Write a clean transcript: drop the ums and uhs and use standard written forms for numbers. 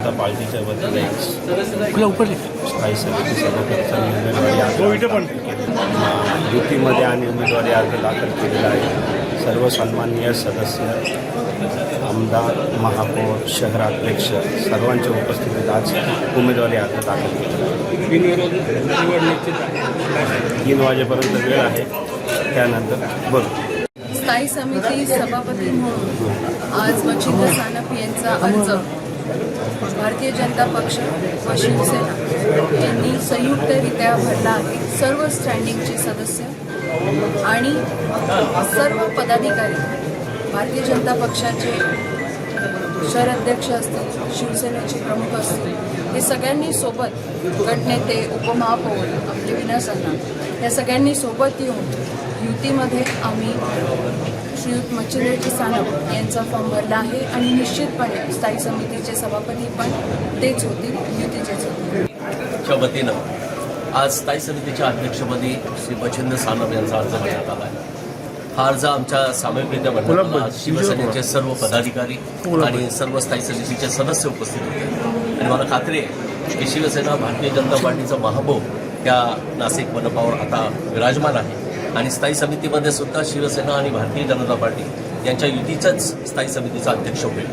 जनता पार्टीच्या वतीने स्थायी समिती सभापतीचा युतीमध्ये आणि उमेदवारी अर्ज दाखल केलेला आहे। सर्व सन्माननीय सदस्य, आमदार, महापौर, शहराध्यक्ष सर्वांच्या उपस्थितीत आज उमेदवारी अर्ज दाखल केला। 3 वाजेपर्यंत वेळ आहे, त्यानंतर बघू। स्थायी समिती सभापती म्हणून आज मच्छिंद्र सानप यांचा अर्ज भारतीय जनता पक्ष व शिवसेना यांनी संयुक्तरित्या भरला आहे। सर्व स्टँडिंगचे सदस्य आणि सर्व पदाधिकारी, भारतीय जनता पक्षाचे शहराध्यक्ष असतील, शिवसेनेचे प्रमुख असतील, हे सगळ्यांनी सोबत, गटनेते, उपमहापौर, आपले विनाश अण्णा, या सगळ्यांनी सोबत येऊन युतीमध्ये आम्ही श्रीयुत मच्छिंद्रजी सानप यांचा फॉर्म भरला आहे आणि निश्चितपणे स्थायी समितीचे सभापती पण तेच होतील, युतीचेच होतील। च्या वतीनं आज स्थायी समितीच्या अध्यक्षपदी श्री मच्छिंद्र सानप यांचा अर्ज भरण्यात आला आहे। हा अर्ज आमच्या सामूहिकरित्या भरण्यात आला। शिवसेनेचे सर्व पदाधिकारी आणि सर्व स्थायी समितीचे सदस्य उपस्थित होते आणि मला खात्री आहे की शिवसेना भारतीय जनता पार्टीचा महापौर त्या नाशिक मनपावर आता विराजमान आहे आणि स्थायी समितीमध्ये सुद्धा शिवसेना आणि भारतीय जनता पार्टी यांच्या युतीच्याच स्थायी समितीचा अध्यक्ष होईल।